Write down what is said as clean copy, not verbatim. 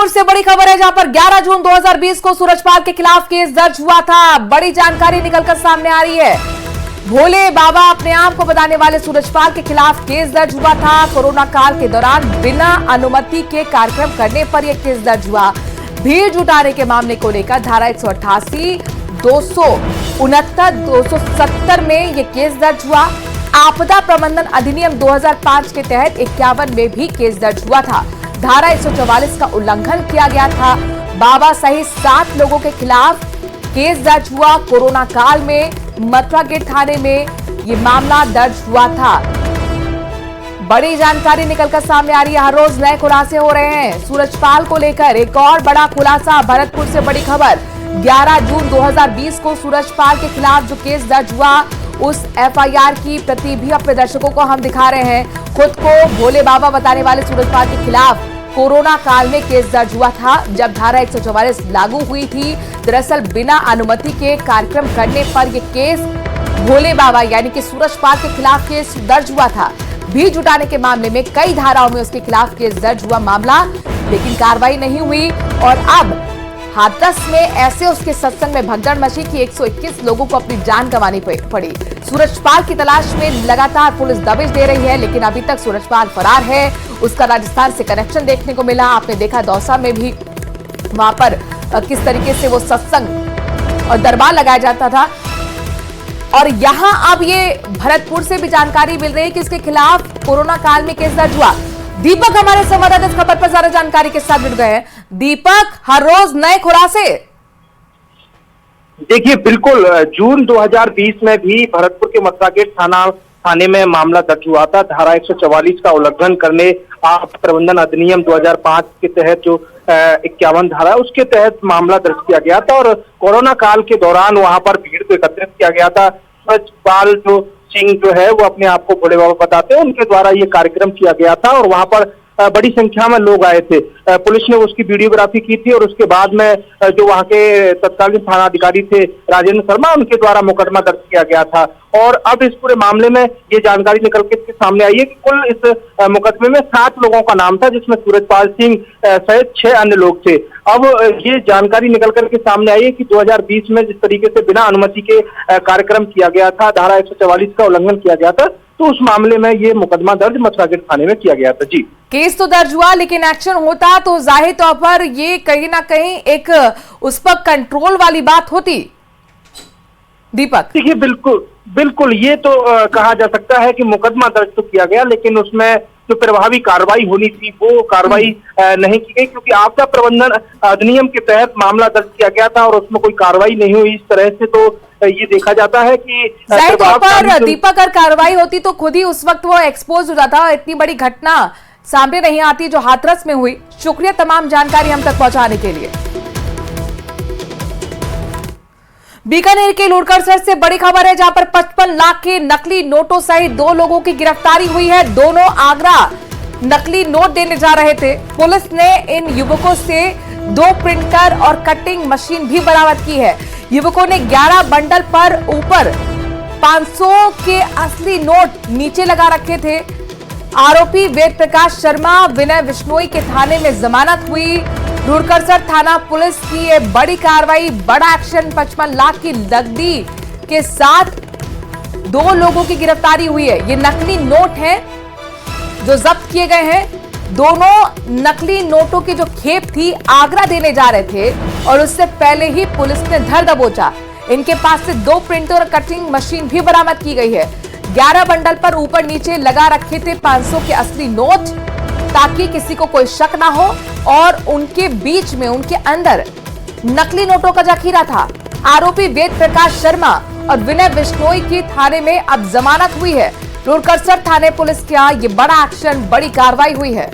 भरतपुर से बड़ी खबर है, जहां पर 11 जून 2020 को सूरजपाल के खिलाफ केस दर्ज हुआ था। बड़ी जानकारी निकलकर सामने आ रही है। भोले बाबा अपने आप को बताने वाले सूरजपाल के खिलाफ केस दर्ज हुआ था। कोरोना काल के दौरान बिना अनुमति के कार्यक्रम करने पर यह केस दर्ज हुआ। भीड़ जुटाने के मामले को लेकर धारा 188, 269, 270 में यह केस दर्ज हुआ। आपदा प्रबंधन अधिनियम 2005 के तहत 51 में भी केस दर्ज हुआ था। धारा 144 का उल्लंघन किया गया था। बाबा सहित 7 लोगों के खिलाफ केस दर्ज हुआ। कोरोना काल में मथुरा गेट थाने में ये मामला दर्ज हुआ था। बड़ी जानकारी निकलकर सामने आ रही है। हर रोज नए खुलासे हो रहे हैं सूरजपाल को लेकर। एक और बड़ा खुलासा भरतपुर से बड़ी खबर। 11 जून 2020 को सूरजपाल के खिलाफ जो केस दर्ज हुआ, उस एफआईआर की प्रति भी अपने दर्शकों को हम दिखा रहे हैं। खुद को भोले बाबा बताने वाले सूरजपाल के खिलाफ कोरोना काल में केस दर्ज हुआ था, जब धारा 144 लागू हुई थी। दरअसल बिना अनुमति के कार्यक्रम करने पर यह केस भोले बाबा यानी कि सूरजपाल के खिलाफ केस दर्ज हुआ था। भीड़ जुटाने के मामले में कई धाराओं में उसके खिलाफ केस दर्ज हुआ मामला, लेकिन कार्रवाई नहीं हुई। और अब हाथरस में ऐसे उसके सत्संग में भगदड़ मची कि 121 लोगों को अपनी जान गंवानी पड़ी। सूरजपाल की तलाश में लगातार पुलिस दबिश दे रही है, लेकिन अभी तक सूरजपाल फरार है। उसका राजस्थान से कनेक्शन देखने को मिला। आपने देखा दौसा में भी वहां पर किस तरीके से वो सत्संग और दरबार लगाया जाता था। और यहां अब ये भरतपुर से भी जानकारी मिल रही है कि इसके खिलाफ कोरोना काल में केस दर्ज हुआ। दीपक हमारे संवाददाता इस खबर पर ज्यादा जानकारी के साथ जुड़ गए हैं। दीपक, हर रोज नए खुलासे। देखिए, बिल्कुल जून 2020 में भी भरतपुर के मथुरा गेट थाने में मामला दर्ज हुआ था। धारा 144 का उल्लंघन करने, आपदा प्रबंधन अधिनियम 2005 के तहत जो 51 धारा है, उसके तहत मामला दर्ज किया गया था। और कोरोना काल के दौरान वहां पर भीड़ को एकत्रित किया गया था। सूरजपाल सिंह जो है वो अपने आप को भोले बाबा बताते हैं, उनके द्वारा ये कार्यक्रम किया गया था और वहां पर बड़ी संख्या में लोग आए थे। पुलिस ने उसकी वीडियोग्राफी की थी और उसके बाद में जो वहां के तत्कालीन थानाधिकारी थे राजेंद्र शर्मा, उनके द्वारा मुकदमा दर्ज किया गया था। और अब इस पूरे मामले में ये जानकारी निकल के सामने आई है कि कुल इस मुकदमे में 7 लोगों का नाम था, जिसमें सूरजपाल सिंह सहित 6 अन्य लोग थे। अब ये जानकारी निकल करके सामने आई है कि 2020 में जिस तरीके से बिना अनुमति के कार्यक्रम किया गया था, धारा 144 का उल्लंघन किया गया था, तो उस मामले में ये मुकदमा दर्ज मथुरा गेट थाने में किया गया था। जी, केस तो दर्ज हुआ, लेकिन एक्शन होता तो जाहिर तौर पर ये कहीं ना कहीं एक उस पर कंट्रोल वाली बात होती। दीपक, देखिए, बिल्कुल ये तो कहा जा सकता है कि मुकदमा दर्ज तो किया गया, लेकिन उसमें जो प्रभावी कार्रवाई होनी थी वो कार्रवाई नहीं की गई, क्योंकि आपदा प्रबंधन अधिनियम के तहत मामला दर्ज किया गया था और उसमें कोई कार्रवाई नहीं हुई। इस तरह से तो ये देखा जाता है कि पर दीपक, अगर कार्रवाई होती तो खुद ही उस वक्त वो एक्सपोज हो जाता। इतनी बड़ी घटना सामने नहीं आती जो हाथरस में हुई। शुक्रिया तमाम जानकारी हम तक पहुंचाने के लिए। बीकानेर के लुड़करसर से बड़ी खबर है, जहां पर 55 लाख के नकली नोटों सहित 2 लोगों की गिरफ्तारी हुई है। दोनों आगरा नकली नोट देने जा रहे थे। पुलिस ने इन युवकों से 2 प्रिंटर और कटिंग मशीन भी बरामद की है। युवकों ने 11 बंडल पर ऊपर 500 के असली नोट नीचे लगा रखे थे। आरोपी वेद प्रकाश शर्मा, विनय बिश्नोई के थाने में जमानत हुई। लुड़करसर थाना पुलिस की ये बड़ी कार्रवाई, बड़ा एक्शन। 55 लाख की नकदी के साथ 2 लोगों की गिरफ्तारी हुई है। ये नकली नोट हैं जो जब्त किए गए हैं। दोनों नकली नोटों की जो खेप थी, आगरा देने जा रहे थे और उससे पहले ही पुलिस ने धर दबोचा। इनके पास से 2 प्रिंटर और कटिंग मशीन भी बरामद की गई है। 11 बंडल पर ऊपर नीचे लगा रखे थे 500 के असली नोट, ताकि किसी को कोई शक ना हो। और उनके बीच में, उनके अंदर नकली नोटों का जखीरा था। आरोपी वेद प्रकाश शर्मा और विनय बिश्नोई की थाने में अब जमानत हुई है। लुड़करसर थाने पुलिस का ये बड़ा एक्शन, बड़ी कार्रवाई हुई है।